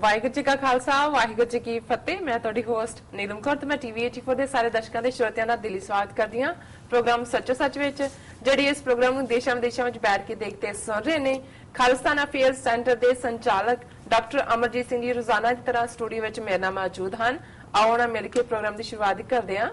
ਵਾਹਿਗੁਰੂ ਜੀ ਕਾ ਖਾਲਸਾ ਵਾਹਿਗੁਰੂ ਜੀ ਕੀ ਫਤਿਹ। ਮੈਂ ਤੁਹਾਡੀ ਹੋਸਟ ਨੀਲਮ ਕੌਰ ਤੇ ਮੈਂ ਟੀਵੀ 84 ਦੇ ਸਾਰੇ ਦਰਸ਼ਕਾਂ ਦੇ ਸਰੋਤਿਆਂ ਦਾ ਦਿਲੀ ਸਵਾਗਤ ਕਰਦੀ ਹਾਂ ਪ੍ਰੋਗਰਾਮ ਸੱਚੋ ਸੱਚ ਵਿੱਚ, ਜਿਹੜੀ ਇਸ ਪ੍ਰੋਗਰਾਮ ਨੂੰ ਦੇਸ਼ਾਂ ਵਿਦੇਸ਼ਾਂ ਵਿੱਚ ਬੈਠ ਕੇ ਦੇਖਦੇ ਸੁਣ ਰਹੇ ਨੇ। ਖਾਲਿਸਤਾਨ ਅਫੇਅਰਸ ਸੈਂਟਰ ਦੇ ਸੰਚਾਲਕ ਡਾਕਟਰ ਅਮਰਜੀਤ ਸਿੰਘ ਜੀ ਰੋਜ਼ਾਨਾ ਦੀ ਤਰ੍ਹਾਂ ਸਟੂਡੀਓ ਵਿੱਚ ਮੇਰੇ ਨਾਲ ਮੌਜੂਦ ਹਨ। ਆਓ ਨਾ ਮਿਲ ਕੇ ਪ੍ਰੋਗਰਾਮ ਦੀ ਸ਼ੁਰੂਆਤ ਕਰਦੇ ਹਾਂ।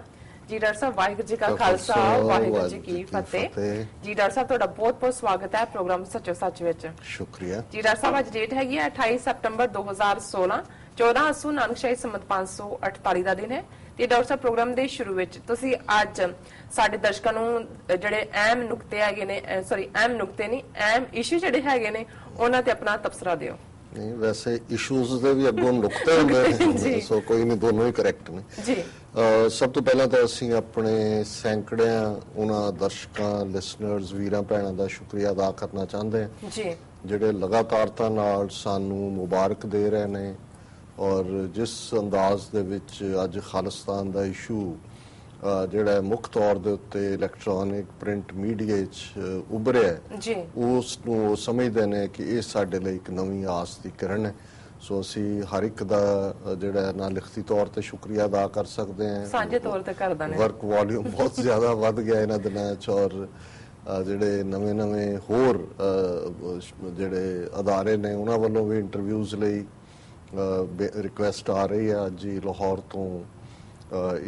जी डॉक्टर साहब वाहिगुरू जी का खालसा वाहिगुरू जी की फतेह। जी डॉक्टर साहब ਤੁਹਾਡਾ ਬਹੁਤ-ਬਹੁਤ ਸਵਾਗਤ ਹੈ ਪ੍ਰੋਗਰਾਮ ਸੱਚੋ ਸੱਚ ਵਿੱਚ। ਸ਼ੁਕਰੀਆ ਜੀ ਡਾਕਟਰ ਸਾਹਿਬ, ਅੱਜ ਡੇਟ ਹੈਗੀ ਹੈ 28 ਸਤੰਬਰ 2016, 14 ਅਸੂ ਨਾਨਕਸ਼ਾਹੀ ਸੰਮਤ 548 ਦਾ ਦਿਨ ਹੈ। ਤੇ ਡਾਕਟਰ ਸਾਹਿਬ, ਪ੍ਰੋਗਰਾਮ ਦੇ ਸ਼ੁਰੂ ਵਿੱਚ ਤੁਸੀਂ ਅੱਜ ਸਾਡੇ ਦਰਸ਼ਕਾਂ ਨੂੰ ਜਿਹੜੇ ਅਹਿਮ ਨੁਕਤੇ ਹੈਗੇ ਨੇ, ਅਹਿਮ ਨੁਕਤੇ ਨਹੀਂ, ਅਹਿਮ ਇਸ਼ੂ ਜਿਹੜੇ ਹੈਗੇ ਨੇ ਉਹਨਾਂ ਤੇ ਆਪਣਾ ਤਬਸਰਾ ਦਿਓ। ਨਹੀਂ, ਵੈਸੇ ਇਸ਼ੂਜ਼ ਦੇ ਵੀ ਅੱਗੋਂ ਨੁਕਤੇ ਹੁੰਦੇ ਨੇ, ਸੋ ਕੋਈ ਨਹੀਂ, ਦੋਨੋਂ ਹੀ ਕਰੈਕਟ ਨੇ ਜੀ। ਸਭ ਤੋਂ ਪਹਿਲਾਂ ਤਾਂ ਅਸੀਂ ਆਪਣੇ ਸੈਂਕੜਿਆਂ ਉਹਨਾਂ ਦਰਸ਼ਕਾਂ, ਲਿਸਨਰਸ, ਵੀਰਾਂ ਭੈਣਾਂ ਦਾ ਸ਼ੁਕਰੀਆ ਅਦਾ ਕਰਨਾ ਚਾਹੁੰਦੇ ਹਾਂ ਜੀ, ਜਿਹੜੇ ਲਗਾਤਾਰਤਾ ਨਾਲ ਸਾਨੂੰ ਮੁਬਾਰਕ ਦੇ ਰਹੇ ਨੇ ਔਰ ਜਿਸ ਅੰਦਾਜ਼ ਦੇ ਵਿੱਚ ਅੱਜ ਖਾਲਿਸਤਾਨ ਦਾ ਇਸ਼ੂ ਜਿਹੜਾ ਮੁੱਖ ਤੌਰ ਦੇ ਉੱਤੇ ਇਲੈਕਟ੍ਰੋਨਿਕ ਪ੍ਰਿੰਟ ਮੀਡੀਆ 'ਚ ਉਭਰਿਆ, ਉਸ ਨੂੰ ਸਮਝਦੇ ਨੇ ਕਿ ਇਹ ਸਾਡੇ ਲਈ ਇੱਕ ਨਵੀਂ ਆਸ ਦੀ ਕਿਰਨ ਹੈ। ਸੋ ਅਸੀਂ ਹਰ ਇੱਕ ਦਾ ਜਿਹੜਾ ਨਾ ਲਿਖਤੀ ਤੌਰ ਤੇ ਸ਼ੁਕਰੀਆ ਅਦਾ ਕਰ ਸਕਦੇ ਹਾਂ, ਸਾਂਝੇ ਤੌਰ ਤੇ ਕਰਦਾ ਨੇ। ਵਰਕ ਵੋਲਿਊਮ ਬਹੁਤ ਜ਼ਿਆਦਾ ਵੱਧ ਗਿਆ ਇਹਨਾਂ ਦਿਨਾਂ 'ਚ ਔਰ ਜਿਹੜੇ ਨਵੇਂ ਹੋਰ ਜਿਹੜੇ ਅਦਾਰੇ ਨੇ ਉਹਨਾਂ ਵੱਲੋਂ ਵੀ ਇੰਟਰਵਿਊਜ਼ ਲਈ ਰਿਕੁਐਸਟ ਆ ਰਹੀ ਹੈ। ਅੱਜ ਹੀ ਲਾਹੌਰ ਤੋਂ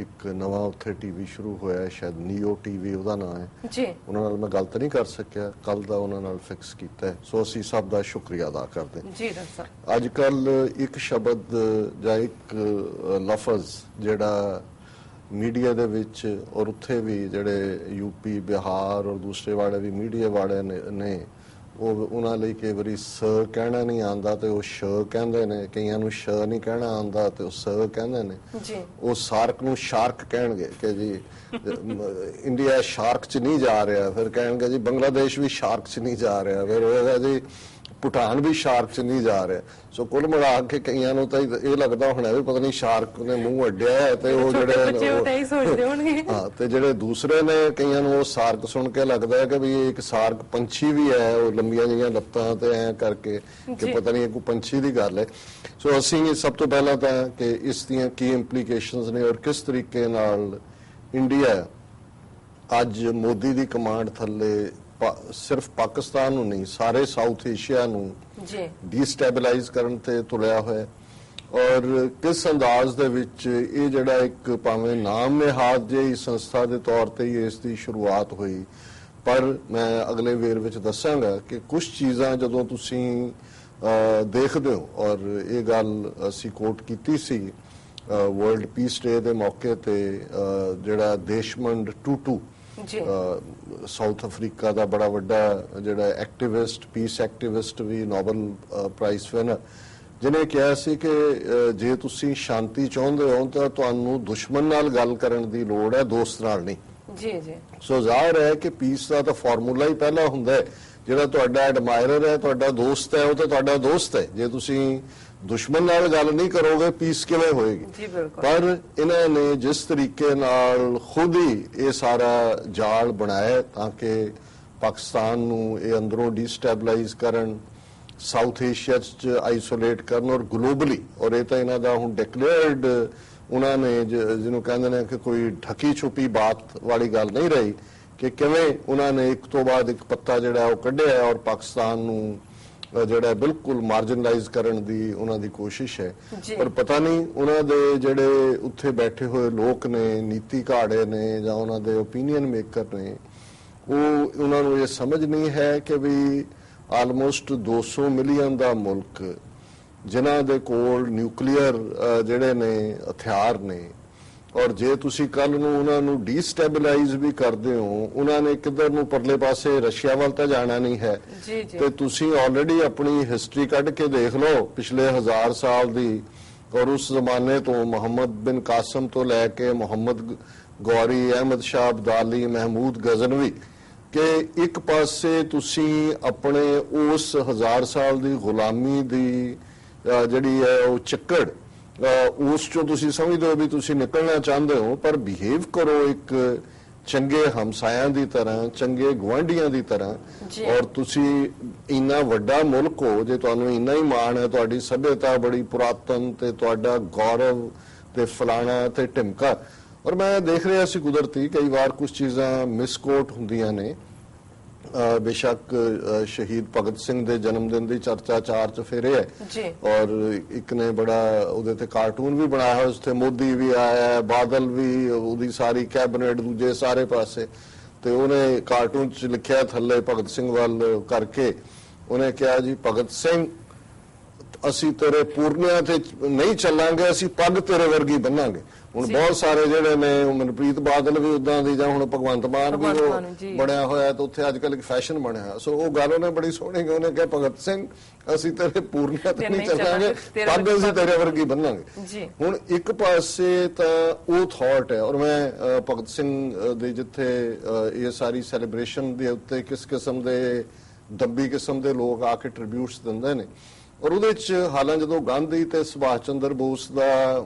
ਇੱਕ ਨਵਾਂ ਉੱਥੇ ਟੀਵੀ ਸ਼ੁਰੂ ਹੋਇਆ, ਸ਼ਾਇਦ ਨੀਓ ਟੀਵੀ ਉਹਦਾ ਨਾਂ ਹੈ ਜੀ। ਉਹਨਾਂ ਨਾਲ ਮੈਂ ਗੱਲ ਤਾਂ ਨਹੀਂ ਕਰ ਸਕਿਆ, ਕੱਲ ਦਾ ਉਹਨਾਂ ਨਾਲ ਫਿਕਸ ਕੀਤਾ। ਸੋ ਅਸੀਂ ਸਭ ਦਾ ਸ਼ੁਕਰੀਆ ਅਦਾ ਕਰਦੇ ਜੀ। ਅੱਜ ਕੱਲ ਇੱਕ ਸ਼ਬਦ ਜਾਂ ਇੱਕ ਲਫ਼ਜ਼ ਜਿਹੜਾ ਮੀਡੀਆ ਦੇ ਵਿੱਚ ਔਰ ਉੱਥੇ ਵੀ ਜਿਹੜੇ ਯੂਪੀ, ਬਿਹਾਰ ਔਰ ਦੂਸਰੇ ਵਾਲੇ ਵੀ ਮੀਡੀਆ ਵਾਲੇ ਨੇ, ਉਹਨਾਂ ਲਈ ਕਈ ਵਾਰੀ ਸ ਕਹਿਣਾ ਨਹੀਂ ਆਉਂਦਾ ਤੇ ਉਹ ਸ਼ ਕਹਿੰਦੇ ਨੇ, ਕਈਆਂ ਨੂੰ ਸ਼ ਨਹੀਂ ਕਹਿਣਾ ਆਉਂਦਾ ਤੇ ਉਹ ਸ ਕਹਿੰਦੇ ਨੇ। ਉਹ ਸਾਰਕ ਨੂੰ ਸ਼ਾਰਕ ਕਹਿਣਗੇ ਕਿ ਜੀ ਇੰਡੀਆ ਸ਼ਾਰਕ 'ਚ ਨਹੀਂ ਜਾ ਰਿਹਾ, ਫਿਰ ਕਹਿਣਗੇ ਜੀ ਬੰਗਲਾਦੇਸ਼ ਵੀ ਸ਼ਾਰਕ 'ਚ ਨਹੀਂ ਜਾ ਰਿਹਾ, ਫਿਰ ਹੋਏਗਾ ਜੀ ਭੂਟਾਨ ਵੀ ਸ਼ਾਰਕ 'ਚ ਨਹੀਂ ਜਾ ਰਿਹਾ। ਸੋ ਕੁੱਲ ਮਿਲਾ ਕੇ ਕਈਆਂ ਨੂੰ ਤਾਂ ਇਹ ਲੱਗਦਾ ਹੋਣਾ ਵੀ ਪਤਾ ਨਹੀਂ ਸ਼ਾਰਕ ਨੇ ਮੂੰਹ ਅੱਡਿਆ ਹੈ ਤੇ ਉਹ ਜਿਹੜੇ ਹਾਂ, ਤੇ ਜਿਹੜੇ ਦੂਸਰੇ ਨੇ ਕਈਆਂ ਨੂੰ ਉਹ ਸਾਰਕ ਸੁਣ ਕੇ ਲੱਗਦਾ ਕਿ ਵੀ ਇੱਕ ਸਾਰਕ ਪੰਛੀ ਵੀ ਹੈ, ਉਹ ਲੰਬੀਆਂ ਜਿਹੀਆਂ ਲੱਤਾਂ ਤੇ ਐ ਕਰਕੇ ਕਿ ਪਤਾ ਨਹੀਂ ਕੋਈ ਪੰਛੀ ਦੀ ਗੱਲ ਹੈ। ਸੋ ਅਸੀਂ ਸਭ ਤੋਂ ਪਹਿਲਾਂ ਤਾਂ ਕਿ ਇਸ ਦੀਆਂ ਕੀ ਇੰਪਲੀਕੇਸ਼ਨਸ ਨੇ ਔਰ ਕਿਸ ਤਰੀਕੇ ਨਾਲ ਇੰਡੀਆ ਅੱਜ ਮੋਦੀ ਦੀ ਕਮਾਂਡ ਥੱਲੇ ਸਿਰਫ ਪਾਕਿਸਤਾਨ ਨੂੰ ਨਹੀਂ, ਸਾਰੇ ਸਾਊਥ ਏਸ਼ੀਆ ਨੂੰ ਡੀਸਟੈਬਲਾਈਜ਼ ਕਰਨ ਤੇ ਤੁਲਿਆ ਹੋਇਆ ਔਰ ਕਿਸ ਅੰਦਾਜ਼ ਦੇ ਵਿੱਚ ਇਹ ਜਿਹੜਾ ਇੱਕ ਭਾਵੇਂ ਨਾਮ ਨਿਹਾਦ ਜਿਹੀ ਸੰਸਥਾ ਦੇ ਤੌਰ ਤੇ ਹੀ ਇਸ ਦੀ ਸ਼ੁਰੂਆਤ ਹੋਈ। ਪਰ ਮੈਂ ਅਗਲੇ ਵੇਰ ਵਿੱਚ ਦੱਸਾਂਗਾ ਕਿ ਕੁਝ ਚੀਜ਼ਾਂ ਜਦੋਂ ਤੁਸੀਂ ਦੇਖਦੇ ਹੋ, ਔਰ ਇਹ ਗੱਲ ਅਸੀਂ ਕੋਟ ਕੀਤੀ ਸੀ ਵਰਲਡ ਪੀਸ ਡੇ ਦੇ ਮੌਕੇ ਤੇ, ਜਿਹੜਾ ਦੇਸ਼ਮੰਡ ਟੂਟੂ ਸਾਊਥ ਅਫਰੀਕਾ ਦਾ ਬੜਾ ਵੱਡਾ ਜਿਹੜਾ ਐਕਟਿਵਿਸਟ, ਪੀਸ ਐਕਟਿਵਿਸਟ ਵੀ ਨੋਬਲ ਪ੍ਰਾਈਜ਼ ਵਿਨਰ, ਜਿਹਨੇ ਕਿਹਾ ਸੀ ਕਿ ਜੇ ਤੁਸੀਂ ਸ਼ਾਂਤੀ ਚਾਹੁੰਦੇ ਹੋ ਤਾਂ ਤੁਹਾਨੂੰ ਦੁਸ਼ਮਣ ਨਾਲ ਗੱਲ ਕਰਨ ਦੀ ਲੋੜ ਹੈ, ਦੋਸਤ ਨਾਲ ਨਹੀਂ। ਜੀ ਜੀ। ਸੋ ਜ਼ਾਹਿਰ ਹੈ ਕਿ ਪੀਸ ਦਾ ਤਾਂ ਫਾਰਮੂਲਾ ਹੀ ਪਹਿਲਾਂ ਹੁੰਦਾ ਹੈ, ਜਿਹੜਾ ਤੁਹਾਡਾ ਐਡਮਾਇਰਰ ਹੈ, ਤੁਹਾਡਾ ਦੋਸਤ ਹੈ, ਉਹ ਤਾਂ ਤੁਹਾਡਾ ਦੋਸਤ ਹੈ। ਜੇ ਤੁਸੀਂ ਦੁਸ਼ਮਣ ਨਾਲ ਗੱਲ ਨਹੀਂ ਕਰੋਗੇ, ਪੀਸ ਕਿਵੇਂ ਹੋਏਗੀ? ਪਰ ਇਹਨਾਂ ਨੇ ਜਿਸ ਤਰੀਕੇ ਨਾਲ ਖੁਦ ਹੀ ਇਹ ਸਾਰਾ ਜਾਲ ਬਣਾਇਆ ਤਾਂ ਕਿ ਪਾਕਿਸਤਾਨ ਨੂੰ ਇਹ ਅੰਦਰੋਂ ਡੀਸਟੈਬਲਾਈਜ਼ ਕਰਨ, ਸਾਊਥ ਏਸ਼ੀਆ 'ਚ ਆਈਸੋਲੇਟ ਕਰਨ ਔਰ ਗਲੋਬਲੀ, ਔਰ ਇਹ ਤਾਂ ਇਹਨਾਂ ਦਾ ਹੁਣ ਡਿਕਲੇਅਰਡ, ਉਹਨਾਂ ਨੇ ਜਿਹਨੂੰ ਕਹਿੰਦੇ ਨੇ ਕਿ ਕੋਈ ਢਕੀ ਛੁਪੀ ਬਾਤ ਵਾਲੀ ਗੱਲ ਨਹੀਂ ਰਹੀ ਕਿ ਕਿਵੇਂ ਉਹਨਾਂ ਨੇ ਇੱਕ ਤੋਂ ਬਾਅਦ ਇੱਕ ਪੱਤਾ ਜਿਹੜਾ ਉਹ ਕੱਢਿਆ ਔਰ ਪਾਕਿਸਤਾਨ ਨੂੰ ਜਿਹੜਾ ਬਿਲਕੁਲ ਮਾਰਜਨਲਾਈਜ਼ ਕਰਨ ਦੀ ਉਹਨਾਂ ਦੀ ਕੋਸ਼ਿਸ਼ ਹੈ। ਪਰ ਪਤਾ ਨਹੀਂ ਉਹਨਾਂ ਦੇ ਜਿਹੜੇ ਉੱਥੇ ਬੈਠੇ ਹੋਏ ਲੋਕ ਨੇ, ਨੀਤੀ ਘਾੜੇ ਨੇ ਜਾਂ ਉਹਨਾਂ ਦੇ ਓਪੀਨੀਅਨ ਮੇਕਰ ਨੇ, ਉਹਨਾਂ ਨੂੰ ਇਹ ਸਮਝ ਨਹੀਂ ਹੈ ਕਿ ਵੀ ਆਲਮੋਸਟ 200 ਮਿਲੀਅਨ ਦਾ ਮੁਲਕ ਜਿਨ੍ਹਾਂ ਦੇ ਕੋਲ ਨਿਊਕਲੀਅਰ ਜਿਹੜੇ ਨੇ ਹਥਿਆਰ ਨੇ, ਔਰ ਜੇ ਤੁਸੀਂ ਕੱਲ ਨੂੰ ਉਹਨਾਂ ਨੂੰ ਡੀਸਟੈਬਲਾਈਜ਼ ਵੀ ਕਰਦੇ ਹੋ, ਉਹਨਾਂ ਨੇ ਕਿੱਧਰ ਨੂੰ ਪਰਲੇ ਪਾਸੇ ਰਸ਼ੀਆ ਵੱਲ ਤਾਂ ਜਾਣਾ ਨਹੀਂ ਹੈ। ਤੇ ਤੁਸੀਂ ਆਲਰੇਡੀ ਆਪਣੀ ਹਿਸਟਰੀ ਕੱਢ ਕੇ ਦੇਖ ਲਓ ਪਿਛਲੇ 1000 ਸਾਲ ਦੀ, ਔਰ ਉਸ ਜ਼ਮਾਨੇ ਤੋਂ ਮੁਹੰਮਦ ਬਿਨ ਕਾਸਮ ਤੋਂ ਲੈ ਕੇ ਮੁਹੰਮਦ ਗੌਰੀ, ਅਹਿਮਦ ਸ਼ਾਹ ਅਬਦਾਲੀ, ਮਹਿਮੂਦ ਗਜ਼ਨਵੀ, ਕਿ ਇੱਕ ਪਾਸੇ ਤੁਸੀਂ ਆਪਣੇ ਉਸ 1000 ਸਾਲ ਦੀ ਗੁਲਾਮੀ ਦੀ ਜਿਹੜੀ ਹੈ ਉਹ ਚੱਕੜ, ਉਸ ਚੋਂ ਤੁਸੀਂ ਸਮਝਦੇ ਹੋ ਵੀ ਤੁਸੀਂ ਨਿਕਲਣਾ ਚਾਹੁੰਦੇ ਹੋ, ਪਰ ਬਿਹੇਵ ਕਰੋ ਇੱਕ ਚੰਗੇ ਹਮਸਾਇਆਂ ਦੀ ਤਰ੍ਹਾਂ, ਚੰਗੇ ਗੁਆਂਢੀਆਂ ਦੀ ਤਰ੍ਹਾਂ। ਔਰ ਤੁਸੀਂ ਇੰਨਾ ਵੱਡਾ ਮੁਲਕ ਹੋ, ਜੇ ਤੁਹਾਨੂੰ ਇੰਨਾ ਹੀ ਮਾਣ ਹੈ, ਤੁਹਾਡੀ ਸਭਿਅਤਾ ਬੜੀ ਪੁਰਾਤਨ ਤੇ ਤੁਹਾਡਾ ਗੌਰਵ ਤੇ ਫਲਾਣਾ ਤੇ ਢਿਮਕਾ। ਔਰ ਮੈਂ ਦੇਖ ਰਿਹਾ ਸੀ ਕੁਦਰਤੀ ਕਈ ਵਾਰ ਕੁਝ ਚੀਜ਼ਾਂ ਮਿਸਕੋਟ ਹੁੰਦੀਆਂ ਨੇ। ਬੇਸ਼ੱਕ ਸ਼ਹੀਦ ਭਗਤ ਸਿੰਘ ਦੇ ਜਨਮ ਦਿਨ ਦੀ ਚਰਚਾ ਚਾਰ ਚਫੇਰੇ ਹੈ ਔਰ ਇੱਕ ਨੇ ਬੜਾ ਉਹਦੇ ਤੇ ਕਾਰਟੂਨ ਵੀ ਬਣਾਇਆ ਹੋਇਆ, ਉੱਥੇ ਮੋਦੀ ਵੀ ਆਇਆ, ਬਾਦਲ ਵੀ, ਉਹਦੀ ਸਾਰੀ ਕੈਬਨਿਟ, ਦੂਜੇ ਸਾਰੇ ਪਾਸੇ, ਤੇ ਉਹਨੇ ਕਾਰਟੂਨ 'ਚ ਲਿਖਿਆ ਥੱਲੇ ਭਗਤ ਸਿੰਘ ਵੱਲ ਕਰਕੇ, ਉਹਨੇ ਕਿਹਾ ਜੀ ਭਗਤ ਸਿੰਘ ਅਸੀਂ ਤੇਰੇ ਪੂਰਨਿਆਂ ਤੇ ਨਹੀਂ ਚੱਲਾਂਗੇ, ਅਸੀਂ ਪੱਗ ਤੇਰੇ ਵਰਗੀ ਬੰਨਾਂਗੇ। ਹੁਣ ਬਹੁਤ ਸਾਰੇ ਜਿਹੜੇ ਨੇ, ਮਨਪ੍ਰੀਤ ਬਾਦਲ ਵੀ ਉਦਾਂ ਦੀ, ਜਾਂ ਹੁਣ ਭਗਵੰਤ ਮਾਨ ਵੀ ਉਹ ਬਣਿਆ ਹੋਇਆ, ਤੇ ਉੱਥੇ ਅੱਜ ਕੱਲ੍ਹ ਇੱਕ ਫੈਸ਼ਨ ਬਣਿਆ। ਸੋ ਉਹ ਗੱਲ ਉਹਨੇ ਬੜੀ ਸੋਹਣੀ, ਉਹਨੇ ਕਿਹਾ ਭਗਤ ਸਿੰਘ ਅਸੀਂ ਤੇਰੇ ਪੂਰਨਿਆਂ ਤੇ ਨਹੀਂ ਚੱਲਾਂਗੇ, ਪੱਗ ਅਸੀਂ ਤੇਰੇ ਵਰਗੀ ਬੰਨਾਂਗੇ। ਹੁਣ ਇੱਕ ਪਾਸੇ ਤਾਂ ਉਹ ਥਾਟ ਹੈ, ਔਰ ਮੈਂ ਭਗਤ ਸਿੰਘ ਦੇ ਜਿੱਥੇ ਇਹ ਸਾਰੀ ਸੈਲੀਬ੍ਰੇਸ਼ਨ ਦੇ ਉੱਤੇ ਕਿਸ ਕਿਸਮ ਦੇ ਦੱਬੀ ਕਿਸਮ ਦੇ ਲੋਕ ਆ ਕੇ ਟ੍ਰਿਬਿਊਟਸ ਦਿੰਦੇ ਨੇ, ਔਰ ਉਹਦੇ 'ਚ ਹਾਲਾਂ ਜਦੋਂ ਗਾਂਧੀ ਤੇ ਸੁਭਾਸ਼ ਚੰਦਰ ਬੋਸ ਦਾ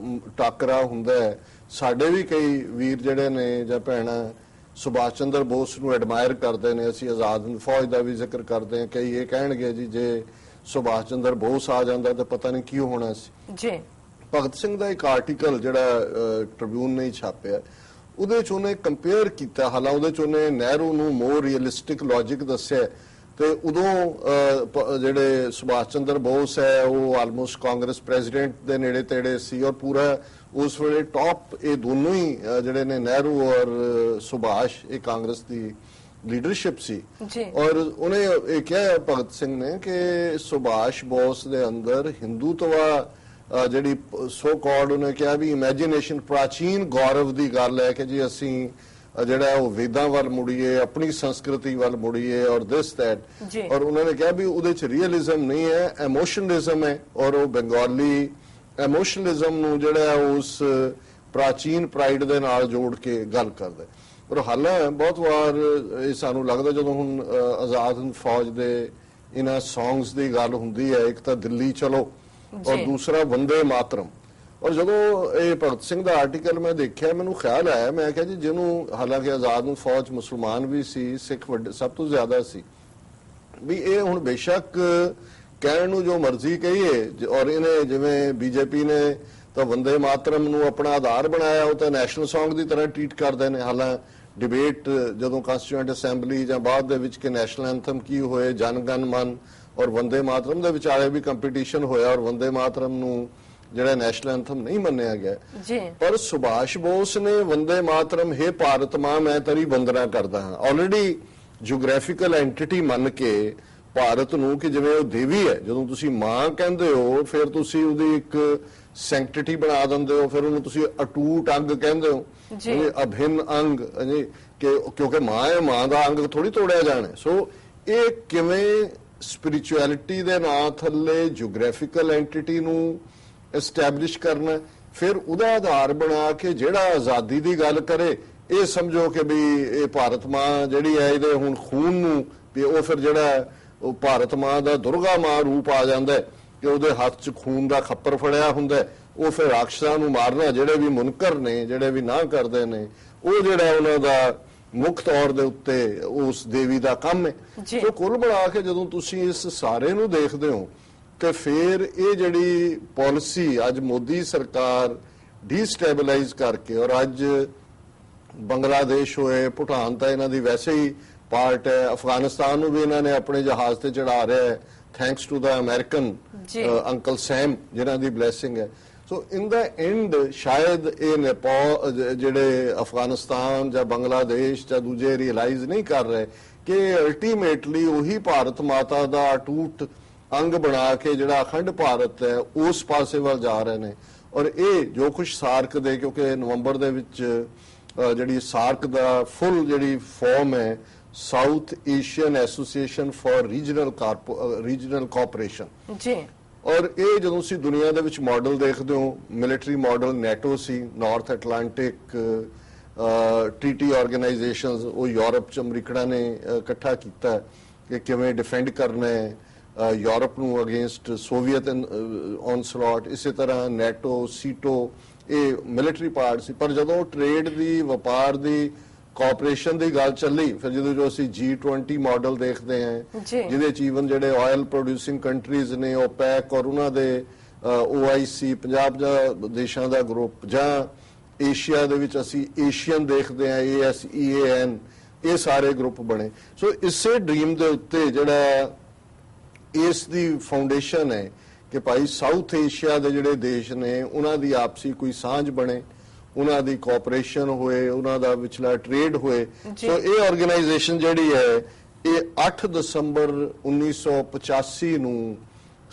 ਟਾਕਰਾ ਹੁੰਦਾ ਹੈ, ਸਾਡੇ ਵੀ ਕਈ ਵੀਰ ਜਿਹੜੇ ਨੇ ਜਾਂ ਭੈਣਾਂ ਸੁਭਾਸ਼ ਚੰਦਰ ਬੋਸ ਨੂੰ ਐਡਮਾਇਰ ਕਰਦੇ ਨੇ। ਅਸੀਂ ਆਜ਼ਾਦ ਹਿੰਦ ਫੌਜ ਦਾ ਵੀ ਜ਼ਿਕਰ ਕਰਦੇ ਹਾਂ। ਕਈ ਇਹ ਕਹਿਣਗੇ ਜੀ ਜੇ ਸੁਭਾਸ਼ ਚੰਦਰ ਬੋਸ ਆ ਜਾਂਦਾ ਤਾਂ ਪਤਾ ਨਹੀਂ ਕੀ ਹੋਣਾ ਸੀ ਜੀ। ਭਗਤ ਸਿੰਘ ਦਾ ਇੱਕ ਆਰਟੀਕਲ ਜਿਹੜਾ ਟ੍ਰਿਬਿਊਨ ਨੇ ਛਾਪਿਆ, ਉਹਦੇ 'ਚ ਉਹਨੇ ਕੰਪੇਅਰ ਕੀਤਾ, ਹਾਲਾਂ ਉਹਦੇ 'ਚ ਉਹਨੇ ਨਹਿਰੂ ਨੂੰ ਮੋਰ ਰੀਅਲਿਸਟਿਕ ਲੌਜਿਕ ਦੱਸਿਆ, ਤੇ ਉਦੋਂ ਜਿਹੜੇ ਸੁਭਾਸ਼ ਚੰਦਰ ਬੋਸ ਹੈ ਉਹ ਆਲਮੋਸਟ ਕਾਂਗਰਸ ਪ੍ਰੈਜ਼ੀਡੈਂਟ ਦੇ ਨੇੜੇ ਤੇੜੇ ਸੀ, ਔਰ ਪੂਰਾ ਉਸ ਵੇਲੇ ਟੌਪ ਇਹ ਦੋਨੋਂ ਹੀ ਜਿਹੜੇ ਨੇ ਨਹਿਰੂ ਔਰ ਸੁਭਾਸ਼, ਇਹ ਕਾਂਗਰਸ ਦੀ ਲੀਡਰਸ਼ਿਪ ਸੀ। ਔਰ ਉਹਨੇ ਇਹ ਕਿਹਾ ਭਗਤ ਸਿੰਘ ਨੇ ਕਿ ਸੁਭਾਸ਼ ਬੋਸ ਦੇ ਅੰਦਰ ਹਿੰਦੂਤਵਾ ਜਿਹੜੀ ਸੋ ਕਾਲਡ, ਉਹਨੇ ਕਿਹਾ ਵੀ ਇਮੈਜੀਨੇਸ਼ਨ, ਪ੍ਰਾਚੀਨ ਗੌਰਵ ਦੀ ਗੱਲ ਹੈ ਕਿ ਜੀ ਅਸੀਂ ਜਿਹੜਾ ਉਹ ਵੇਦਾਂ ਵੱਲ ਮੁੜੀਏ, ਆਪਣੀ ਸੰਸਕ੍ਰਿਤੀ ਵੱਲ ਮੁੜੀਏ, ਔਰ ਦਿਸ ਦੈਟ। ਔਰ ਉਹਨਾਂ ਨੇ ਕਿਹਾ ਵੀ ਉਹਦੇ 'ਚ ਰੀਅਲਿਜ਼ਮ ਨਹੀਂ ਹੈ, ਇਮੋਸ਼ਨਲਿਜ਼ਮ ਹੈ, ਔਰ ਉਹ ਬੰਗਾਲੀ ਇਮੋਸ਼ਨਲਿਜ਼ਮ ਨੂੰ ਜਿਹੜਾ ਉਸ ਪ੍ਰਾਚੀਨ ਪ੍ਰਾਈਡ ਦੇ ਨਾਲ ਜੋੜ ਕੇ ਗੱਲ ਕਰਦਾ। ਔਰ ਹਾਲਾਂ ਬਹੁਤ ਵਾਰ ਇਹ ਸਾਨੂੰ ਲੱਗਦਾ ਜਦੋਂ ਹੁਣ ਆਜ਼ਾਦ ਹਿੰਦ ਫੌਜ ਦੇ ਇਹਨਾਂ ਸੌਂਗਸ ਦੀ ਗੱਲ ਹੁੰਦੀ ਹੈ, ਇੱਕ ਤਾਂ ਦਿੱਲੀ ਚਲੋ ਔਰ ਦੂਸਰਾ ਵੰਦੇ ਮਾਤਰਮ। ਔਰ ਜਦੋਂ ਇਹ ਭਗਤ ਸਿੰਘ ਦਾ ਆਰਟੀਕਲ ਮੈਂ ਦੇਖਿਆ, ਮੈਨੂੰ ਖਿਆਲ ਆਇਆ, ਮੈਂ ਕਿਹਾ ਜੀ ਜਿਹਨੂੰ ਹਾਲਾਂਕਿ ਆਜ਼ਾਦ ਹਿੰਦ ਫੌਜ ਮੁਸਲਮਾਨ ਵੀ ਸੀ, ਸਿੱਖ ਵੱਡੇ ਸਭ ਤੋਂ ਜ਼ਿਆਦਾ ਸੀ, ਵੀ ਇਹ ਹੁਣ ਬੇਸ਼ੱਕ ਕਹਿਣ ਨੂੰ ਜੋ ਮਰਜ਼ੀ ਕਹੀਏ, ਔਰ ਇਹਨੇ ਜਿਵੇਂ ਬੀਜੇਪੀ ਨੇ ਤਾਂ ਵੰਦੇ ਮਾਤਰਮ ਨੂੰ ਆਪਣਾ ਆਧਾਰ ਬਣਾਇਆ, ਉਹ ਤਾਂ ਨੈਸ਼ਨਲ ਸੌਂਗ ਦੀ ਤਰ੍ਹਾਂ ਟ੍ਰੀਟ ਕਰਦੇ ਨੇ। ਹਾਲਾਂ ਡਿਬੇਟ ਜਦੋਂ ਕਾਂਸਟੀਟਿਊਐਂਟ ਅਸੈਂਬਲੀ ਜਾਂ ਬਾਅਦ ਦੇ ਵਿੱਚ ਕਿ ਨੈਸ਼ਨਲ ਐਂਥਮ ਕੀ ਹੋਏ, ਜਨ ਗਣ ਮਨ ਔਰ ਵੰਦੇ ਮਾਤਰਮ ਦੇ ਵਿਚਾਲੇ ਵੀ ਕੰਪੀਟੀਸ਼ਨ ਹੋਇਆ, ਔਰ ਵੰਦੇ ਮਾਤਰਮ ਨੂੰ ਜਿਹੜਾ ਨੈਸ਼ਨਲ ਐਂਥਮ ਨਹੀਂ ਮੰਨਿਆ ਗਿਆ ਜੀ। ਪਰ ਸੁਭਾਸ਼ ਬੋਸ ਨੇ ਵੰਦੇ ਮਾਤਰਮ, ਹੇ ਭਾਰਤ ਮਾਂ ਮੈਂ ਤੇਰੀ ਵੰਦਨਾ ਕਰਦਾ ਹਾਂ, ਆਲਰੇਡੀ ਜਿਓਗ੍ਰਾਫੀਕਲ ਐਂਟੀਟੀ ਮੰਨ ਕੇ ਭਾਰਤ ਨੂੰ ਕਿ ਜਿਵੇਂ ਉਹ ਦੇਵੀ ਹੈ, ਜਦੋਂ ਤੁਸੀਂ ਮਾਂ ਕਹਿੰਦੇ ਹੋ ਫਿਰ ਤੁਸੀਂ ਉਹਦੀ ਇੱਕ ਸੈਂਕਟਿਟੀ ਬਣਾ ਦਿੰਦੇ ਹੋ, ਫਿਰ ਉਹਨੂੰ ਤੁਸੀਂ ਅਟੂਟ ਅੰਗ ਕਹਿੰਦੇ ਹੋ, ਅਭਿੰਨ ਅੰਗ, ਕਿਉਂਕਿ ਮਾਂ ਹੈ, ਮਾਂ ਦਾ ਅੰਗ ਥੋੜੀ ਤੋੜਿਆ ਜਾਣਾ। ਸੋ ਇਹ ਕਿਵੇਂ ਸਪਿਰਿਚੁਅਲਿਟੀ ਦੇ ਨਾਂ ਥੱਲੇ ਜਿਓਗ੍ਰਾਫੀਕਲ ਐਂਟੀਟੀ ਨੂੰ ਐਸਟੈਬਲਿਸ਼ ਕਰਨਾ, ਫਿਰ ਉਹਦਾ ਆਧਾਰ ਬਣਾ ਕੇ ਜਿਹੜਾ ਆਜ਼ਾਦੀ ਦੀ ਗੱਲ ਕਰੇ ਇਹ ਸਮਝੋ ਕਿ ਵੀ ਇਹ ਭਾਰਤ ਮਾਂ ਜਿਹੜੀ ਹੈ ਇਹਦੇ ਹੁਣ ਖੂਨ ਨੂੰ ਵੀ ਉਹ ਫਿਰ ਜਿਹੜਾ ਉਹ ਭਾਰਤ ਮਾਂ ਦਾ ਦੁਰਗਾ ਮਾਂ ਰੂਪ ਆ ਜਾਂਦਾ ਕਿ ਉਹਦੇ ਹੱਥ 'ਚ ਖੂਨ ਦਾ ਖੱਪਰ ਫੜਿਆ ਹੁੰਦਾ, ਉਹ ਫਿਰ ਰਾਖਸ਼ਾਂ ਨੂੰ ਮਾਰਨਾ, ਜਿਹੜੇ ਵੀ ਮੁਨਕਰ ਨੇ, ਜਿਹੜੇ ਵੀ ਨਾ ਕਰਦੇ ਨੇ, ਉਹ ਜਿਹੜਾ ਉਹਨਾਂ ਦਾ ਮੁੱਖ ਤੌਰ ਦੇ ਉੱਤੇ ਉਸ ਦੇਵੀ ਦਾ ਕੰਮ ਹੈ। ਸੋ ਕੁੱਲ ਬਣਾ ਕੇ ਜਦੋਂ ਤੁਸੀਂ ਇਸ ਸਾਰੇ ਨੂੰ ਦੇਖਦੇ ਹੋ ਤੇ ਫਿਰ ਇਹ ਜਿਹੜੀ ਪਾਲਿਸੀ ਅੱਜ ਮੋਦੀ ਸਰਕਾਰ ਡੀਸਟੈਬਲਾਈਜ਼ ਕਰਕੇ, ਔਰ ਅੱਜ ਬੰਗਲਾਦੇਸ਼ ਹੋਏ, ਭੂਟਾਨ ਤਾਂ ਇਹਨਾਂ ਦੀ ਵੈਸੇ ਹੀ ਪਾਰਟ ਹੈ, ਅਫਗਾਨਿਸਤਾਨ ਨੂੰ ਵੀ ਇਹਨਾਂ ਨੇ ਆਪਣੇ ਜਹਾਜ਼ ਤੇ ਚੜਾ ਰਿਹਾ ਹੈ thanks to the American uncle Sam ਜਿਨ੍ਹਾਂ ਦੀ ਬਲੇਸਿੰਗ ਹੈ। ਸੋ ਇਨ ਦਾ ਐਂਡ ਸ਼ਾਇਦ ਇਹ ਨੇਪਾਲ ਜਿਹੜੇ ਅਫਗਾਨਿਸਤਾਨ ਜਾਂ ਬੰਗਲਾਦੇਸ਼ ਜਾਂ ਦੂਜੇ ਰਿਅਲਾਈਜ਼ ਨਹੀਂ ਕਰ ਰਹੇ ਕਿ ਅਲਟੀਮੇਟਲੀ ਉਹੀ ਭਾਰਤ ਮਾਤਾ ਦਾ ਅਟੂਟ ਅੰਗ ਬਣਾ ਕੇ ਜਿਹੜਾ ਅਖੰਡ ਭਾਰਤ ਹੈ ਉਸ ਪਾਸੇ ਵੱਲ ਜਾ ਰਹੇ ਨੇ। ਔਰ ਇਹ ਜੋ ਕੁਝ ਸਾਰਕ ਦੇ, ਕਿਉਂਕਿ ਨਵੰਬਰ ਦੇ ਵਿੱਚ ਜਿਹੜੀ ਸਾਰਕ ਦਾ ਫੁੱਲ ਜਿਹੜੀ ਫਾਰਮ ਹੈ south Asian association for regional cooperation ਜੀ, ਔਰ ਇਹ ਜਦੋਂ ਤੁਸੀਂ ਦੁਨੀਆ ਦੇ ਵਿੱਚ ਮਾਡਲ ਦੇਖਦੇ ਹੋ, ਮਿਲਟਰੀ ਮਾਡਲ ਨੈਟੋ ਸੀ, ਨਾਰਥ ਐਟਲਾਂਟਿਕ ਟ੍ਰੀਟੀ ਆਰਗੇਨਾਈਜੇਸ਼ਨਸ, ਉਹ ਯੂਰਪ ਚ ਅਮਰੀਕਨਾਂ ਨੇ ਇਕੱਠਾ ਕੀਤਾ ਕਿ ਕਿਵੇਂ ਡਿਫੈਂਡ ਕਰਨਾ ਹੈ ਯੂਰਪ ਨੂੰ ਅਗੇਂਸਟ ਸੋਵੀਅਤ ਔਨਸਲੌਟ। ਇਸੇ ਤਰ੍ਹਾਂ ਨੈਟੋ, ਸੀਟੋ, ਇਹ ਮਿਲਟਰੀ ਪਾਰਟ ਸੀ। ਪਰ ਜਦੋਂ ਟ੍ਰੇਡ ਦੀ, ਵਪਾਰ ਦੀ ਕੋਆਪਰੇਸ਼ਨ ਦੀ ਗੱਲ ਚੱਲੀ, ਫਿਰ ਜਦੋਂ ਜੋ ਅਸੀਂ G20 ਮਾਡਲ ਦੇਖਦੇ ਹਾਂ ਜਿਹਦੇ ਚ ਈਵਨ ਜਿਹੜੇ ਆਇਲ ਪ੍ਰੋਡਿਊਸਿੰਗ ਕੰਟਰੀਜ਼ ਨੇ OPEC ਔਰ ਉਹਨਾਂ ਦੇ OIC 50 ਦੇਸ਼ਾਂ ਦਾ ਗਰੁੱਪ, ਜਾਂ ਏਸ਼ੀਆ ਦੇ ਵਿੱਚ ਅਸੀਂ ਏਸ਼ੀਅਨ ਦੇਖਦੇ ਹਾਂ ASEAN, ਇਹ ਸਾਰੇ ਗਰੁੱਪ ਬਣੇ। ਸੋ ਇਸੇ ਡ੍ਰੀਮ ਦੇ ਉੱਤੇ ਜਿਹੜਾ ਇਸ ਦੀ ਫਾਊਂਡੇਸ਼ਨ ਹੈ ਕਿ ਭਾਈ ਸਾਊਥ ਏਸ਼ੀਆ ਦੇ ਜਿਹੜੇ ਦੇਸ਼ ਨੇ ਉਹਨਾਂ ਦੀ ਆਪਸੀ ਕੋਈ ਸਾਂਝ ਬਣੇ, ਉਹਨਾਂ ਦੀ ਕੋਆਪਰੇਸ਼ਨ ਹੋਏ, ਉਹਨਾਂ ਦਾ ਵਿਚਲਾ ਟ੍ਰੇਡ ਹੋਏ। ਸੋ ਇਹ ਆਰਗੇਨਾਈਜੇਸ਼ਨ ਜਿਹੜੀ ਹੈ ਇਹ 8 ਦਸੰਬਰ 1985 ਨੂੰ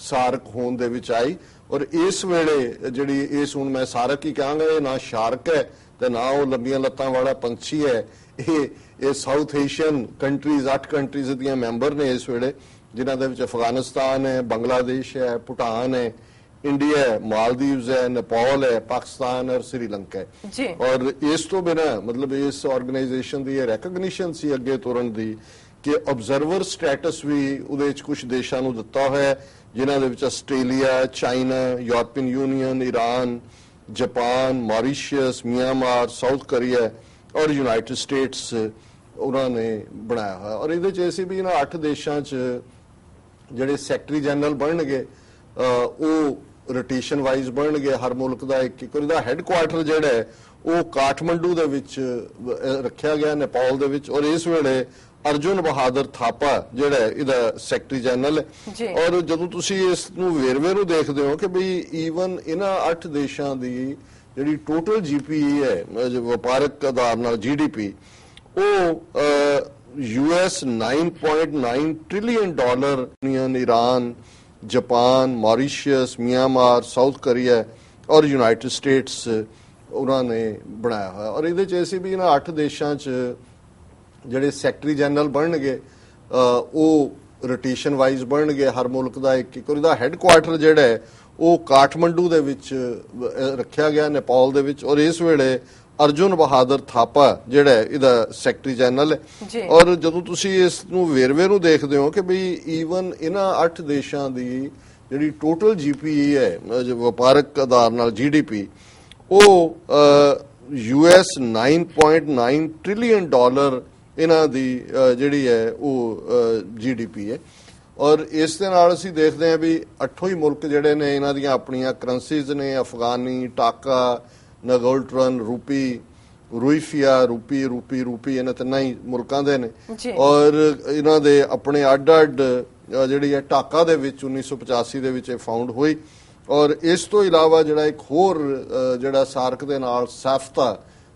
ਸਾਰਕ ਹੋਣ ਦੇ ਵਿੱਚ ਆਈ। ਔਰ ਇਸ ਵੇਲੇ ਜਿਹੜੀ ਇਸ ਹੁਣ ਮੈਂ ਸਾਰਕ ਹੀ ਕਹਾਂਗਾ, ਇਹ ਨਾ ਸ਼ਾਰਕ ਹੈ ਤੇ ਨਾ ਉਹ ਲੰਬੀਆਂ ਲੱਤਾਂ ਵਾਲਾ ਪੰਛੀ ਹੈ, ਇਹ ਸਾਊਥ ਏਸ਼ੀਅਨ ਕੰਟਰੀਜ਼ 8 ਕੰਟਰੀਜ਼ ਦੀਆਂ ਮੈਂਬਰ ਨੇ ਇਸ ਵੇਲੇ, ਜਿਨ੍ਹਾਂ ਦੇ ਵਿੱਚ ਅਫਗਾਨਿਸਤਾਨ ਹੈ, ਬੰਗਲਾਦੇਸ਼ ਹੈ, ਭੂਟਾਨ ਹੈ, इंडिया है, मालदीव्स है, नेपाल है, पाकिस्तान और श्रीलंका है। और इस तो बिना मतलब इस ऑर्गेनाइजेशन की रिकग्निशन सी अगे तुरन दी कि ऑब्जर्वर स्टेटस भी उहदे विच कुछ देशां नूं दित्ता होया है, जिन्हां दे विच Australia, China, European Union, Iran, Japan, Mauritius, Myanmar, South Korea और यूनाइटेड स्टेट्स उन्होंने बनाया है। और इहदे च असीं भी इन्हां 8 देशां च जिहड़े सैकटरी जनरल बनणगे ਉਹ रोटेशन वाइज बन गए, हर मुल्क का एक एक हैडकुआटर जोड़ा है वो काठमंडू दे विच रखा गया नेपाल दे विच। और इस वेले अर्जुन बहादुर थापा जोड़ा है इहदा सैकटरी जनरल है। और जदों तुसीं इस नूं वेरवे नूं देखदे हो कि बई ईवन इन्हां 8 देशां दी जिहड़ी टोटल GPE है वपारक आधार नाल GDP वो US $9.9 trillion Iran, Japan, Mauritius, Myanmar, South Korea और यूनाइटेड स्टेट्स उन्होंने बनाया है। और ये ऐसे भी इन्होंने 8 देशों जोड़े सैकटरी जनरल बन गए वो रोटेशन वाइज बन गए, हर मुल्क का एक एक। और हैडकुआटर जोड़ा है वो काठमंडू दे विच रखा गया नेपाल दे विच। और इस वेले अर्जुन बहादुर थापा जिहड़ा है इहदा सैकटरी जनरल है। और जदों तुसीं इस नूं वेरवे नूं देखदे हो कि बई ईवन इन्हां 8 देशां दी जिहड़ी टोटल GPE है वपारक आधार नाल GDP वो US $9.9 ट्रिलियन इन्हां दी जिहड़ी है वो GDP है। और इस दे नाल असीं देखदे हां भी 8 ही मुल्क जिहड़े ने इन्हां दीयां अपणीआं करंसीज ने, अफगानी, टाका, नगोल्ट्रन, रूपी, रुईफिया, रूपी इन्हां तिन्नां ही मुल्कां दे ने। और इन्हां दे अपने अड-अड जिहड़ी है टाका दे विच 1985 दे विच फाउंड हुई। और इस तो इलावा जिहड़ा एक होर जिहड़ा सार्क दे नाल SAFTA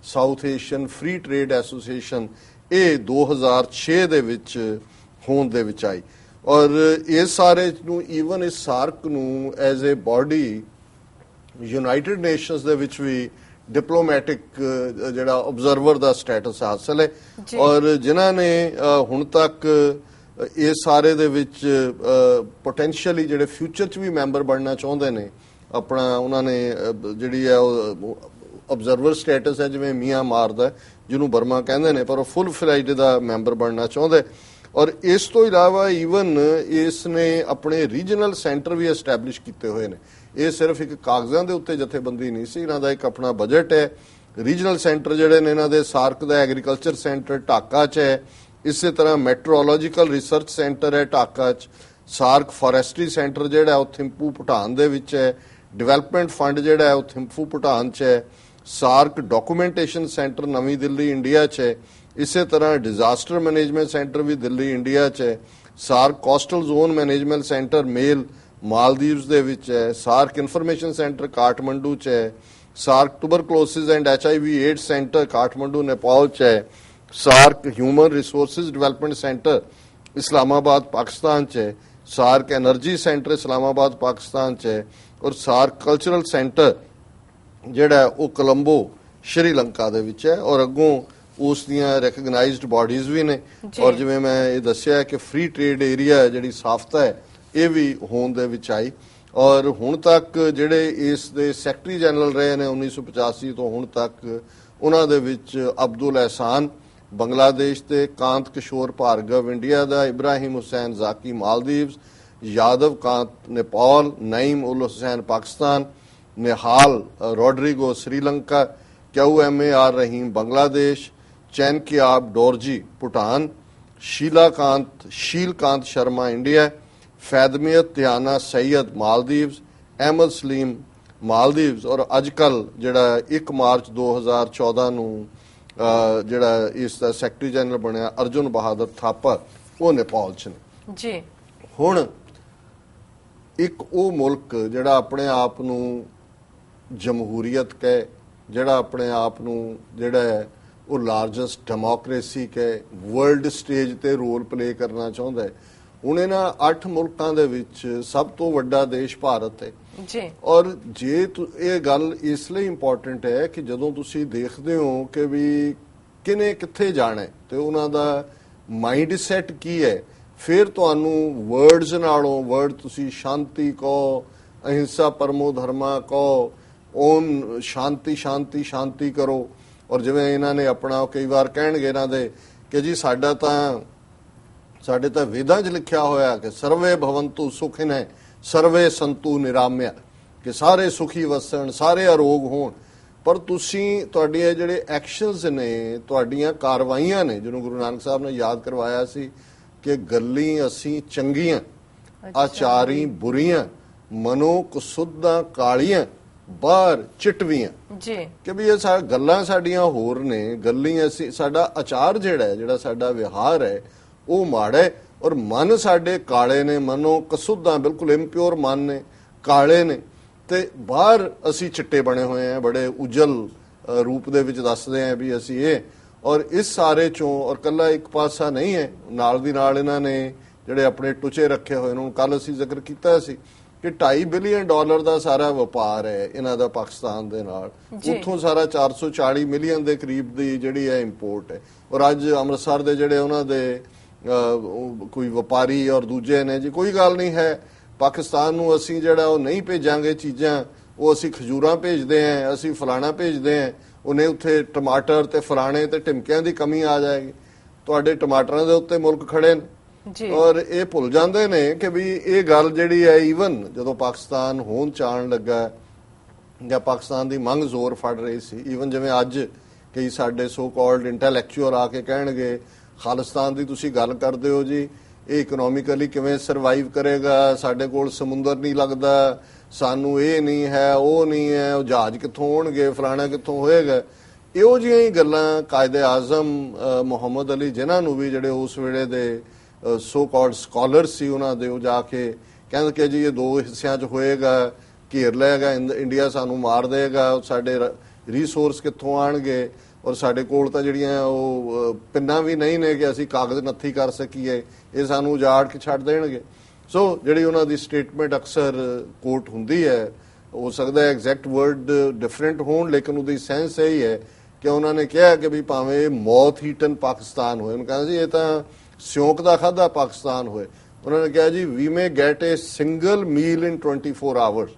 South Asian free trade association ये 2006 दे विच होंद दे विच आई। और इस सारे नूं ईवन इस सार्क नूं as a body United Nations दे विच भी डिप्लोमैटिक जिहड़ा ऑब्जर्वर दा स्टेटस हासिल है। और जिन्हां ने हुण तक ये सारे दे विच पोटेंशियली जिहड़े फ्यूचर च भी मैंबर बनना चाहुंदे ने अपना उन्होंने जिहड़ी है ऑब्जर्वर स्टेटस है, जिवें म्यांमार दा जिन्हों बर्मा कहंदे ने, पर फुल फ्लैज्ड दा मैंबर बनना चाहुंदे। और इस तो इलावा ईवन इसने अपने रीजनल सेंटर भी एस्टैबलिश किए हुए हैं। ये सिर्फ एक कागजां दे उत्ते जथेबंदी नहीं सी, इन्हां दा एक अपना बजट है। रीजनल सेंटर जिहड़े ने इन्हां दे सार्क दा एग्रीकल्चर सेंटर ढाका च है, इस तरह मैट्रोलॉजिकल रिसर्च सेंटर है ढाका च, सार्क फॉरेस्ट्री सेंटर जिहड़ा है थिंपू भूटान दे विच है, डिवेलपमेंट फंड जिहड़ा है थिंपू भूटान च है, सार्क डॉक्यूमेंटेशन सेंटर नवी दिल्ली इंडिया च है, इस तरह डिजास्टर मैनेजमेंट सेंटर भी दिल्ली इंडिया च है, SAARC coastal zone management centre Male Maldives दे विच है, सार्क इंफॉर्मेशन सेंटर काठमंडू च है, SAARC tuberculosis and HIV AIDS centre Kathmandu Nepal च है, SAARC human resources development centre Islamabad Pakistan च है, SAARC energy centre Islamabad Pakistan च है, और सार्क कल्चरल सेंटर जिहड़ा वो कोलंबो श्रीलंका दे विच है। और अगों उस दियां रिकगनाइज्ड बॉडीज भी ने। और जिवें मैं ये दस्सिया कि फ्री ट्रेड एरिया है जिहड़ी साफ्ता है ये भी होंद दे विच आई। और हुण तक जिहड़े इस दे सैकटरी जनरल रहे ने 1985 तो हुण तक उन्हां दे विच अब्दुल एहसान बांग्लादेश दे, कांत किशोर भार्गव इंडिया दा, इब्राहिम हुसैन जाकी मालदीव्स, यादव कांत नेपाल, नईम उल हुसैन पाकिस्तान, निहाल रोड्रिगो श्रीलंका, QMAR रहीम बांग्लादेश, चैनकियाब डोरजी भूटान, शीलकांत शर्मा इंडिया, फैदमियत तिहाना सैयद मालदीव्स, अहमद सलीम मालदीव्स और अजकल जिहड़ा 1 मार्च 2014 ਨੂੰ ਜਿਹੜਾ ਇਸ ਦਾ ਸੈਕਟਰੀ ਜਨਰਲ ਬਣਿਆ ਅਰਜੁਨ ਬਹਾਦਰ ਥਾਪਰ, ਉਹ ਨੇਪਾਲ 'ਚ ਨੇ ਜੀ। ਹੁਣ ਇੱਕ ਉਹ ਮੁਲਕ ਜਿਹੜਾ ਆਪਣੇ ਆਪ ਨੂੰ ਜਮਹੂਰੀਅਤ ਕਹੇ, ਜਿਹੜਾ ਆਪਣੇ ਆਪ ਨੂੰ ਜਿਹੜਾ ਹੈ ਉਹ ਲਾਰਜੈਸਟ ਡੈਮੋਕ੍ਰੇਸੀ ਕਹੇ, ਵਰਲਡ ਸਟੇਜ ਤੇ ਰੋਲ ਪਲੇ ਕਰਨਾ ਚਾਹੁੰਦਾ ਹੈ। ਹੁਣ ਇਹਨਾਂ 8 ਮੁਲਕਾਂ ਦੇ ਵਿੱਚ ਸਭ ਤੋਂ ਵੱਡਾ ਦੇਸ਼ ਭਾਰਤ ਹੈ ਜੀ। ਔਰ ਜੇ ਇਹ ਗੱਲ ਇਸ ਲਈ ਇੰਪੋਰਟੈਂਟ ਹੈ ਕਿ ਜਦੋਂ ਤੁਸੀਂ ਦੇਖਦੇ ਹੋ ਕਿ ਵੀ ਕਿਨੇ ਕਿੱਥੇ ਜਾਣਾ ਤੇ ਉਹਨਾਂ ਦਾ ਮਾਈਂਡ ਸੈਟ ਕੀ ਹੈ, ਫਿਰ ਤੁਹਾਨੂੰ ਵਰਡਸ ਨਾਲੋਂ ਵਰਡ ਤੁਸੀਂ ਸ਼ਾਂਤੀ ਕਹੋ, ਅਹਿੰਸਾ ਪਰਮੋ ਧਰਮਾ ਕਹੋ, ਓਮ ਸ਼ਾਂਤੀ ਸ਼ਾਂਤੀ ਸ਼ਾਂਤੀ ਕਰੋ। ਔਰ ਜਿਵੇਂ ਇਹਨਾਂ ਨੇ ਆਪਣਾ ਕਈ ਵਾਰ ਕਹਿਣਗੇ ਇਹਨਾਂ ਦੇ ਕਿ ਜੀ ਸਾਡੇ ਤਾਂ ਵੇਦਾਂ 'ਚ ਲਿਖਿਆ ਹੋਇਆ ਕਿ ਸਰਵੇ ਭਵੰਤੂ ਸੁਖਿਨੈ ਸਰਵੇ ਸੰਤੂ ਨਿਰਾਮਿਆ, ਕਿ ਸਾਰੇ ਸੁਖੀ ਵਸਣ, ਸਾਰੇ ਅਰੋਗ ਹੋਣ। ਪਰ ਤੁਸੀਂ ਤੁਹਾਡੇ ਜਿਹੜੇ ਐਕਸ਼ਨਸ ਨੇ, ਤੁਹਾਡੀਆਂ ਕਾਰਵਾਈਆਂ ਨੇ, ਜਿਹਨੂੰ ਗੁਰੂ ਨਾਨਕ ਸਾਹਿਬ ਨੇ ਯਾਦ ਕਰਵਾਇਆ ਸੀ ਕਿ ਗੱਲੀ ਅਸੀਂ ਚੰਗੀਆਂ, ਆਚਾਰੀ ਬੁਰੀਆਂ, ਮਨੋ ਕਸੁੱਧਾਂ ਕਾਲੀਆਂ, ਬਾਹਰ ਚਿਟਵੀਆਂ ਜੀ, ਕਿ ਵੀ ਇਹ ਗੱਲਾਂ ਸਾਡੀਆਂ ਹੋਰ ਨੇ, ਗੱਲੀ ਅਸੀਂ, ਸਾਡਾ ਆਚਾਰ ਜਿਹੜਾ ਸਾਡਾ ਵਿਹਾਰ ਹੈ ਉਹ ਮਾੜਾ ਹੈ, ਔਰ ਮਨ ਸਾਡੇ ਕਾਲੇ ਨੇ, ਮਨੋ ਕਸੁੱਧਾਂ ਬਿਲਕੁਲ ਇੰਪਿਓਰ ਮਨ ਨੇ, ਕਾਲੇ ਨੇ, ਤੇ ਬਾਹਰ ਅਸੀਂ ਚਿੱਟੇ ਬਣੇ ਹੋਏ ਆ, ਬੜੇ ਉਜਲ ਰੂਪ ਦੇ ਵਿੱਚ ਦੱਸਦੇ ਆ ਵੀ ਅਸੀਂ ਇਹ। ਔਰ ਇਸ ਸਾਰੇ ਚੋਂ ਔਰ ਕੱਲਾ ਇੱਕ ਪਾਸਾ ਨਹੀਂ ਹੈ, ਨਾਲ ਦੀ ਨਾਲ ਇਹਨਾਂ ਨੇ ਜਿਹੜੇ ਆਪਣੇ ਟੁਚੇ ਰੱਖੇ ਹੋਏ ਨੂੰ, ਕੱਲ ਅਸੀਂ ਜ਼ਿਕਰ ਕੀਤਾ ਸੀ ਕਿ $2.5 ਬਿਲੀਅਨ ਦਾ ਸਾਰਾ ਵਪਾਰ ਹੈ ਇਹਨਾਂ ਦਾ ਪਾਕਿਸਤਾਨ ਦੇ ਨਾਲ, ਉੱਥੋਂ ਸਾਰਾ 440 ਮਿਲੀਅਨ ਦੇ ਕਰੀਬ ਦੀ ਜਿਹੜੀ ਹੈ ਇੰਪੋਰਟ ਹੈ। ਔਰ ਅੱਜ ਅੰਮ੍ਰਿਤਸਰ ਦੇ ਜਿਹੜੇ ਉਹਨਾਂ ਦੇ ਕੋਈ ਵਪਾਰੀ ਔਰ ਦੂਜੇ ਨੇ ਜੀ, ਕੋਈ ਗੱਲ ਨਹੀਂ ਹੈ, ਪਾਕਿਸਤਾਨ ਨੂੰ ਅਸੀਂ ਜਿਹੜਾ ਉਹ ਨਹੀਂ ਭੇਜਾਂਗੇ ਚੀਜ਼ਾਂ, ਉਹ ਅਸੀਂ ਖਜੂਰਾਂ ਭੇਜਦੇ ਆਂ, ਅਸੀਂ ਫਲਾਣਾ ਭੇਜਦੇ ਆਂ, ਉਹਨੇ ਉੱਥੇ ਟਮਾਟਰ ਤੇ ਫਲਾਣੇ ਤੇ ਟਿਮਕਿਆਂ ਦੀ ਕਮੀ ਆ ਜਾਏਗੀ। ਤੁਹਾਡੇ ਟਮਾਟਰਾਂ ਦੇ ਉੱਤੇ ਮੁਲਕ ਖੜੇ ਨੇ ਔਰ ਇਹ ਭੁੱਲ ਜਾਂਦੇ ਨੇ ਕਿ ਵੀ ਇਹ ਗੱਲ ਜਿਹੜੀ ਹੈ, ਈਵਨ ਜਦੋਂ ਪਾਕਿਸਤਾਨ ਹੋਂਦ ਚਾਣ ਲੱਗਾ ਜਾਂ ਪਾਕਿਸਤਾਨ ਦੀ ਮੰਗ ਜ਼ੋਰ ਫੜ ਰਹੀ ਸੀ, ਈਵਨ ਜਿਵੇਂ ਅੱਜ ਕਈ ਸਾਡੇ ਸੋ ਕਾਲਡ ਇੰਟੈਲੈਕਚੁਅਲ ਆ ਕੇ ਕਹਿਣਗੇ ਖਾਲਿਸਤਾਨ ਦੀ ਤੁਸੀਂ ਗੱਲ ਕਰਦੇ ਹੋ ਜੀ, ਇਹ ਇਕਨੋਮਿਕਲੀ ਕਿਵੇਂ ਸਰਵਾਈਵ ਕਰੇਗਾ, ਸਾਡੇ ਕੋਲ ਸਮੁੰਦਰ ਨਹੀਂ ਲੱਗਦਾ, ਸਾਨੂੰ ਇਹ ਨਹੀਂ ਹੈ, ਉਹ ਨਹੀਂ ਹੈ, ਉਹ ਜਹਾਜ਼ ਕਿੱਥੋਂ ਹੋਣਗੇ, ਫਲਾਣਾ ਕਿੱਥੋਂ ਹੋਏਗਾ। ਇਹੋ ਜਿਹੀਆਂ ਹੀ ਗੱਲਾਂ ਕਾਇਦੇ ਆਜ਼ਮ ਮੁਹੰਮਦ ਅਲੀ ਜਿਨ੍ਹਾਂ ਨੂੰ ਵੀ ਜਿਹੜੇ ਉਸ ਵੇਲੇ ਦੇ ਸੋ ਕਾਲਡ ਸਕਾਲਰ ਸੀ, ਉਹਨਾਂ ਦੇ ਉਹ ਜਾ ਕੇ ਕਹਿੰਦੇ ਕਿ ਜੀ ਇਹ 2 ਹਿੱਸਿਆਂ 'ਚ ਹੋਏਗਾ, ਘੇਰ ਲਏਗਾ ਇੰਡੀਆ, ਸਾਨੂੰ ਮਾਰ ਦੇਗਾ, ਸਾਡੇ ਰਿਸੋਰਸ ਕਿੱਥੋਂ ਆਣਗੇ, ਔਰ ਸਾਡੇ ਕੋਲ ਤਾਂ ਜਿਹੜੀਆਂ ਉਹ ਪਿੰਨਾਂ ਵੀ ਨਹੀਂ ਨੇ ਕਿ ਅਸੀਂ ਕਾਗਜ਼ ਨੱਥੀ ਕਰ ਸਕੀਏ, ਇਹ ਸਾਨੂੰ ਉਜਾੜ ਕੇ ਛੱਡ ਦੇਣਗੇ। ਸੋ ਜਿਹੜੀ ਉਹਨਾਂ ਦੀ ਸਟੇਟਮੈਂਟ ਅਕਸਰ ਕੋਟ ਹੁੰਦੀ ਹੈ, ਹੋ ਸਕਦਾ ਹੈ ਐਗਜ਼ੈਕਟ ਵਰਡ ਡਿਫਰੈਂਟ ਹੋਣ, ਲੇਕਿਨ ਉਹਦੀ ਸੈਂਸ ਇਹੀ ਹੈ ਕਿ ਉਹਨਾਂ ਨੇ ਕਿਹਾ ਕਿ ਵੀ ਭਾਵੇਂ ਮੌਤ ਹੀਟਨ ਪਾਕਿਸਤਾਨ ਹੋਏ, ਉਹਨੂੰ ਕਹਿੰਦੇ ਜੀ ਇਹ ਤਾਂ ਸਿਉਂਕ ਦਾ ਖਾਧਾ ਪਾਕਿਸਤਾਨ ਹੋਏ। ਉਹਨਾਂ ਨੇ ਕਿਹਾ ਜੀ we may get a single meal in 24 hours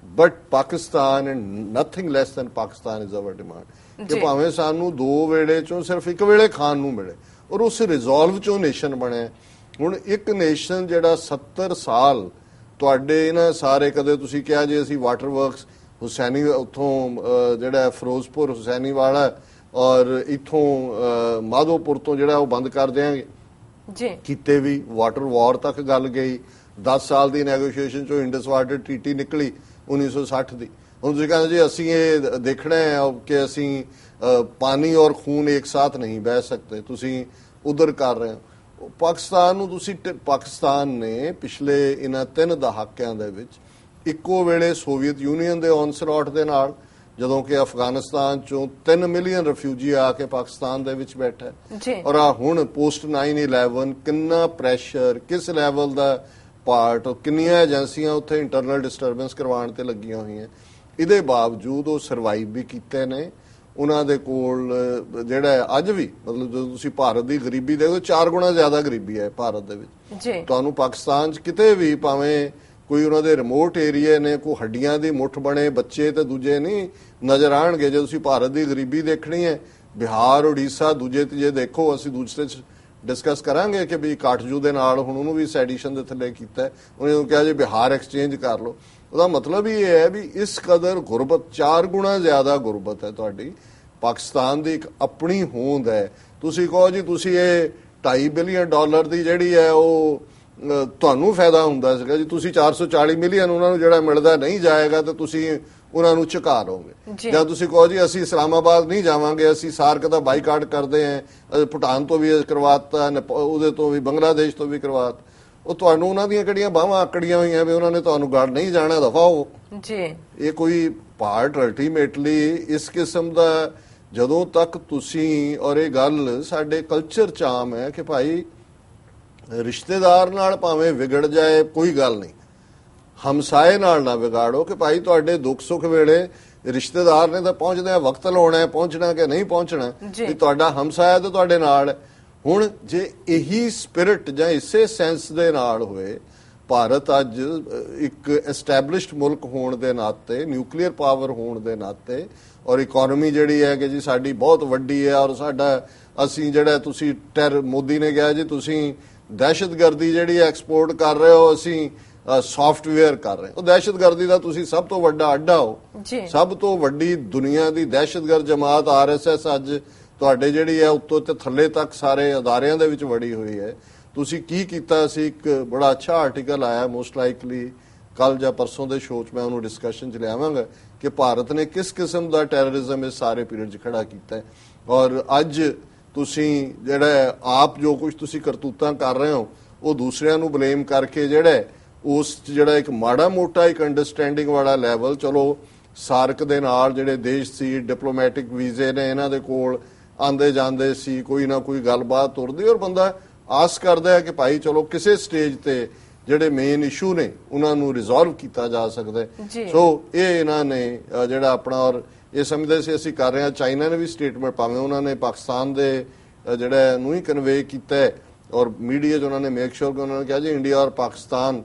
but Pakistan and nothing less than Pakistan is our demand, ਕਿ ਭਾਵੇਂ ਸਾਨੂੰ 2 ਵੇਲੇ ਚੋਂ ਸਿਰਫ 1 ਵੇਲੇ ਖਾਣ ਨੂੰ ਮਿਲੇ, ਔਰ ਉਸ ਰਿਜ਼ੋਲਵ ਚੋਂ ਨੇਸ਼ਨ ਬਣਿਆ। ਹੁਣ ਇੱਕ ਨੇਸ਼ਨ ਜਿਹੜਾ 70 ਸਾਲ ਤੁਹਾਡੇ ਇਹਨਾਂ ਸਾਰੇ, ਕਦੇ ਤੁਸੀਂ ਕਿਹਾ ਜੀ ਅਸੀਂ ਵਾਟਰ ਵਰਕਸ ਹੁਸੈਨੀ ਉੱਥੋਂ ਜਿਹੜਾ ਫਿਰੋਜ਼ਪੁਰ ਹੁਸੈਨੀ ਵਾਲਾ ਔਰ ਇੱਥੋਂ ਮਾਧੋਪੁਰ ਤੋਂ ਜਿਹੜਾ ਉਹ ਬੰਦ ਕਰ ਦਿਆਂਗੇ ਜੀ, ਕੀਤੇ ਵੀ ਵਾਟਰ ਵਾਰ ਤੱਕ ਗੱਲ ਗਈ। 10 ਸਾਲ ਦੀ ਨੈਗੋਸ਼ੀਏਸ਼ਨ ਚੋਂ ਇੰਡਸ ਵਾਟਰ ਟ੍ਰੀਟੀ ਨਿਕਲੀ 1960 ਦੀ। ਹੁਣ ਤੁਸੀਂ ਕਹਿੰਦੇ ਜੀ ਅਸੀਂ ਇਹ ਦੇਖਣਾ ਹੈ ਕਿ ਅਸੀਂ ਪਾਣੀ ਔਰ ਖੂਨ ਇੱਕ ਸਾਥ ਨਹੀਂ ਬਹਿ ਸਕਦੇ, ਤੁਸੀਂ ਉਧਰ ਕਰ ਰਹੇ ਹੋ। ਪਾਕਿਸਤਾਨ ਨੂੰ ਤੁਸੀਂ, ਪਾਕਿਸਤਾਨ ਨੇ ਪਿਛਲੇ ਇਹਨਾਂ 3 ਦਹਾਕਿਆਂ ਦੇ ਵਿੱਚ ਇੱਕੋ ਵੇਲੇ ਸੋਵੀਅਤ ਯੂਨੀਅਨ ਦੇ ਔਨਸਲੌਟ ਦੇ ਨਾਲ, ਜਦੋਂ ਕਿ ਅਫਗਾਨਿਸਤਾਨ ਚੋਂ 3 ਮਿਲੀਅਨ ਰਿਫਿਊਜੀ ਆ ਕੇ ਪਾਕਿਸਤਾਨ ਦੇ ਵਿੱਚ ਬੈਠਾ, ਔਰ ਆ ਹੁਣ ਪੋਸਟ 9/11 ਕਿੰਨਾ ਪ੍ਰੈਸ਼ਰ, ਕਿਸ ਲੈਵਲ ਦਾ ਪਾਰਟ, ਕਿੰਨੀਆਂ ਏਜੰਸੀਆਂ ਉੱਥੇ ਇੰਟਰਨਲ ਡਿਸਟਰਬੈਂਸ ਕਰਵਾਉਣ ਤੇ ਲੱਗੀਆਂ ਹੋਈਆਂ, ਇਹਦੇ ਬਾਵਜੂਦ ਉਹ ਸਰਵਾਈਵ ਵੀ ਕੀਤੇ ਨੇ। ਉਹਨਾਂ ਦੇ ਕੋਲ ਜਿਹੜਾ ਅੱਜ ਵੀ, ਮਤਲਬ ਜਦੋਂ ਤੁਸੀਂ ਭਾਰਤ ਦੀ ਗਰੀਬੀ ਦੇਖੋ, 4 ਗੁਣਾ ਜ਼ਿਆਦਾ ਗਰੀਬੀ ਹੈ ਭਾਰਤ ਦੇ ਵਿੱਚ। ਤੁਹਾਨੂੰ ਪਾਕਿਸਤਾਨ 'ਚ ਕਿਤੇ ਵੀ ਭਾਵੇਂ ਕੋਈ ਉਹਨਾਂ ਦੇ ਰਿਮੋਟ ਏਰੀਏ ਨੇ, ਕੋਈ ਹੱਡੀਆਂ ਦੀ ਮੁੱਠ ਬਣੇ ਬੱਚੇ ਤੇ ਦੂਜੇ ਨਹੀਂ ਨਜ਼ਰ ਆਣਗੇ। ਜੇ ਤੁਸੀਂ ਭਾਰਤ ਦੀ ਗਰੀਬੀ ਦੇਖਣੀ ਹੈ, ਬਿਹਾਰ, ਉੜੀਸਾ, ਦੂਜੇ ਤੀਜੇ ਦੇਖੋ, ਅਸੀਂ ਦੂਸਰੇ 'ਚ ਡਿਸਕਸ ਕਰਾਂਗੇ ਕਿ ਵੀ ਕਾਠਜੂ ਦੇ ਨਾਲ ਹੁਣ ਉਹਨੂੰ ਵੀ ਸੈਡੀਸ਼ਨ ਦੇ ਥੱਲੇ ਕੀਤਾ, ਉਹਨੇ ਕਿਹਾ ਜੀ ਬਿਹਾਰ ਐਕਸਚੇਂਜ ਕਰ ਲਓ। ਉਹਦਾ ਮਤਲਬ ਹੀ ਇਹ ਹੈ ਵੀ ਇਸ ਕਦਰ ਗੁਰਬਤ, 4 ਗੁਣਾ ਜ਼ਿਆਦਾ ਗੁਰਬਤ ਹੈ ਤੁਹਾਡੀ, ਪਾਕਿਸਤਾਨ ਦੀ ਇੱਕ ਆਪਣੀ ਹੋਂਦ ਹੈ। ਤੁਸੀਂ ਕਹੋ ਜੀ ਤੁਸੀਂ ਇਹ $2.5 ਬਿਲੀਅਨ ਦੀ ਜਿਹੜੀ ਹੈ ਉਹ ਤੁਹਾਨੂੰ ਫਾਇਦਾ ਹੁੰਦਾ ਸੀਗਾ ਜੀ, ਤੁਸੀਂ 440 ਮਿਲੀਅਨ ਉਹਨਾਂ ਨੂੰ ਜਿਹੜਾ ਮਿਲਦਾ ਨਹੀਂ ਜਾਏਗਾ ਤੇ ਤੁਸੀਂ ਉਹਨਾਂ ਨੂੰ ਝੁਕਾ ਲਓਗੇ। ਜਾਂ ਤੁਸੀਂ ਕਹੋ ਜੀ ਅਸੀਂ ਇਸਲਾਮਾਬਾਦ ਨਹੀਂ ਜਾਵਾਂਗੇ, ਅਸੀਂ ਸਾਰਕ ਦਾ ਬਾਈਕਾਟ ਕਰਦੇ ਹਾਂ, ਭੂਟਾਨ ਤੋਂ ਵੀ ਕਰਵਾਤਾ, ਉਹਦੇ ਤੋਂ ਵੀ, ਬੰਗਲਾਦੇਸ਼ ਤੋਂ ਵੀ ਕਰਵਾਤਾ, ਉਹ ਤੁਹਾਨੂੰ ਉਹਨਾਂ ਦੀਆਂ ਕਿਹੜੀਆਂ ਬਾਹਾਂ ਆਕੜੀਆਂ ਹੋਈਆਂ ਵੀ ਉਹਨਾਂ ਨੇ ਤੁਹਾਨੂੰ ਗੜ ਨਹੀਂ ਜਾਣਾ, ਦਫਾ ਹੋ ਜੀ। ਇਹ ਕੋਈ ਪਾਰਟ ਅਲਟੀਮੇਟਲੀ ਇਸ ਕਿਸਮ ਦਾ ਜਦੋਂ ਤੱਕ ਤੁਸੀਂ, ਔਰ ਇਹ ਗੱਲ ਸਾਡੇ ਕਲਚਰ ਚ ਆਮ ਹੈ ਕਿ ਭਾਈ ਰਿਸ਼ਤੇਦਾਰ ਨਾਲ ਭਾਵੇਂ ਵਿਗੜ ਜਾਏ ਕੋਈ ਗੱਲ ਨਹੀਂ, ਹਮਸਾਏ ਨਾਲ ਨਾ ਵਿਗਾੜੋ ਕਿ ਭਾਈ ਤੁਹਾਡੇ ਦੁੱਖ ਸੁੱਖ ਵੇਲੇ ਰਿਸ਼ਤੇਦਾਰ ਨੇ ਤਾਂ ਪਹੁੰਚਦਿਆਂ ਵਕਤ ਲਾਉਣਾ, ਪਹੁੰਚਣਾ ਕਿ ਨਹੀਂ ਪਹੁੰਚਣਾ, ਕਿ ਤੁਹਾਡਾ ਹਮਸਾਇਆ ਤਾਂ ਤੁਹਾਡੇ ਨਾਲ। ਹੁਣ ਜੇ ਇਹੀ ਸਪਿਰਿਟ ਜਾਂ ਇਸੇ ਸੈਂਸ ਦੇ ਨਾਲ ਹੋਏ, ਭਾਰਤ ਅੱਜ ਇੱਕ ਐਸਟੈਬਲਿਸ਼ਡ ਮੁਲਕ ਹੋਣ ਦੇ ਨਾਤੇ, ਨਿਊਕਲੀਅਰ ਪਾਵਰ ਹੋਣ ਦੇ ਨਾਤੇ, ਔਰ ਇਕਨੋਮੀ ਜਿਹੜੀ ਹੈ ਕਿ ਜੀ ਸਾਡੀ ਬਹੁਤ ਵੱਡੀ ਹੈ, ਔਰ ਸਾਡਾ ਅਸੀਂ ਜਿਹੜਾ ਤੁਸੀਂ ਮੋਦੀ ਨੇ ਕਿਹਾ ਜੀ ਤੁਸੀਂ ਦਹਿਸ਼ਤਗਰਦੀ ਜਿਹੜੀ ਐਕਸਪੋਰਟ ਕਰ ਰਹੇ ਹੋ, ਅਸੀਂ ਸੌਫਟਵੇਅਰ ਕਰ ਰਹੇ ਹੋ। ਦਹਿਸ਼ਤਗਰਦੀ ਦਾ ਤੁਸੀਂ ਸਭ ਤੋਂ ਵੱਡਾ ਅੱਡਾ ਹੋ, ਸਭ ਤੋਂ ਵੱਡੀ ਦੁਨੀਆ ਦੀ ਦਹਿਸ਼ਤਗਰਦ ਜਮਾਤ RSS ਅੱਜ ਤੁਹਾਡੇ ਜਿਹੜੀ ਹੈ ਉੱਤੋਂ ਤੇ ਥੱਲੇ ਤੱਕ ਸਾਰੇ ਅਦਾਰਿਆਂ ਦੇ ਵਿੱਚ ਵੜੀ ਹੋਈ ਹੈ। ਤੁਸੀਂ ਕੀ ਕੀਤਾ ਸੀ? ਇੱਕ ਬੜਾ ਅੱਛਾ ਆਰਟੀਕਲ ਆਇਆ, ਮੋਸਟ ਲਾਈਕਲੀ ਕੱਲ ਜਾਂ ਪਰਸੋਂ ਦੇ ਸ਼ੋਅ 'ਚ ਮੈਂ ਉਹਨੂੰ ਡਿਸਕਸ਼ਨ 'ਚ ਲਿਆਵਾਂਗਾ ਕਿ ਭਾਰਤ ਨੇ ਕਿਸ ਕਿਸਮ ਦਾ ਟੈਰਰਿਜ਼ਮ ਇਸ ਸਾਰੇ ਪੀਰੀਅਡ 'ਚ ਖੜਾ ਕੀਤਾ ਹੈ। ਔਰ ਅੱਜ ਤੁਸੀਂ ਜਿਹੜਾ ਆਪ ਜੋ ਕੁਝ ਤੁਸੀਂ ਕਰਤੂਤਾਂ ਕਰ ਰਹੇ ਹੋ ਉਹ ਦੂਸਰਿਆਂ ਨੂੰ ਬਲੇਮ ਕਰਕੇ ਜਿਹੜਾ ਉਸ ਜਿਹੜਾ ਇੱਕ ਮਾੜਾ ਮੋਟਾ ਇੱਕ ਅੰਡਰਸਟੈਂਡਿੰਗ ਵਾਲਾ ਲੈਵਲ, ਚਲੋ ਸਾਰਕ ਦੇ ਨਾਲ ਜਿਹੜੇ ਦੇਸ਼ ਸੀ, ਡਿਪਲੋਮੈਟਿਕ ਵੀਜ਼ੇ ਨੇ ਇਹਨਾਂ ਦੇ ਕੋਲ ਆਂਦੇ ਜਾਂਦੇ ਸੀ, ਕੋਈ ਨਾ ਕੋਈ ਗੱਲਬਾਤ ਤੁਰਦੀ, ਔਰ ਬੰਦਾ ਆਸ ਕਰਦਾ ਹੈ ਕਿ ਭਾਈ ਚਲੋ ਕਿਸੇ ਸਟੇਜ ਤੇ ਜਿਹੜੇ ਮੇਨ ਇਸ਼ੂ ਨੇ ਉਹਨਾਂ ਨੂੰ ਰਿਜ਼ੋਲਵ ਕੀਤਾ ਜਾ ਸਕਦਾ ਹੈ। ਸੋ ਇਹ ਇਹਨਾਂ ਨੇ ਜਿਹੜਾ ਆਪਣਾ, ਔਰ ਇਹ ਸਮਝਦੇ ਸੀ ਅਸੀਂ ਕਰ ਰਹੇ ਹਾਂ। ਚਾਈਨਾ ਨੇ ਵੀ ਸਟੇਟਮੈਂਟ, ਭਾਵੇਂ ਉਹਨਾਂ ਨੇ ਪਾਕਿਸਤਾਨ ਦੇ ਜਿਹੜਾ ਨੂੰ ਹੀ ਕਨਵੇ ਕੀਤਾ ਹੈ, ਔਰ ਮੀਡੀਆ 'ਚ ਉਹਨਾਂ ਨੇ ਮੇਕ ਸ਼ੋਰ ਕਿ ਉਹਨਾਂ ਨੇ ਕਿਹਾ ਜੀ ਇੰਡੀਆ ਔਰ ਪਾਕਿਸਤਾਨ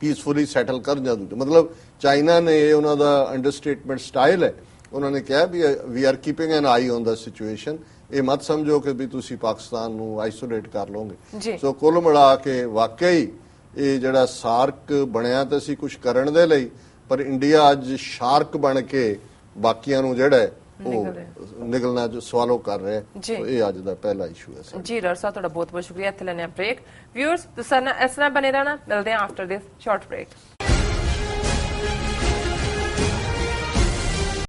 ਪੀਸਫੁਲੀ ਸੈਟਲ ਕਰ ਜਾਂਦੇ। ਮਤਲਬ ਚਾਈਨਾ ਨੇ, ਇਹ ਉਹਨਾਂ ਦਾ ਅੰਡਰਸਟੇਟਮੈਂਟ ਸਟਾਈਲ ਹੈ, ਉਹਨਾਂ ਨੇ ਕਿਹਾ ਵੀ we are keeping an eye on the situation. ਇਹ ਮਤ ਸਮਝੋ ਕਿ ਵੀ ਤੁਸੀਂ ਪਾਕਿਸਤਾਨ ਨੂੰ ਆਈਸੋਲੇਟ ਕਰ ਲਓਗੇ। ਸੋ ਕੁੱਲ ਮਿਲਾ ਕੇ ਵਾਕਈ ਇਹ ਜਿਹੜਾ ਸਾਰਕ ਬਣਿਆ ਤਾਂ ਸੀ ਕੁਝ ਕਰਨ ਦੇ ਲਈ, ਪਰ ਇੰਡੀਆ ਅੱਜ ਸ਼ਾਰਕ ਬਣ ਕੇ ਬਾਕੀਆਂ ਨੂੰ ਜਿਹੜਾ ਉਹ ਨਿਕਲਣਾ ਜੋ ਸਵਾਲੋ ਕਰ ਰਿਹਾ। ਇਹ ਅੱਜ ਦਾ ਪਹਿਲਾ ਇਸ਼ੂ ਹੈ ਜੀ। ਡਾਕਟਰ ਸਾਹਿਬ ਤੁਹਾਡਾ ਬਹੁਤ ਬਹੁਤ ਸ਼ੁਕਰੀਆ। ਇੱਥੇ ਲੈਣੇ ਆ ਬ੍ਰੇਕ। ਵਿਊਅਰਸ ਤੁਸੀਂ ਇਸ ਤਰ੍ਹਾਂ ਬਨੇ ਰਹਿਣਾ, ਮਿਲਦੇ ਆ ਆਫਟਰ ਦਿਸ ਸ਼ਾਰਟ ਬ੍ਰੇਕ।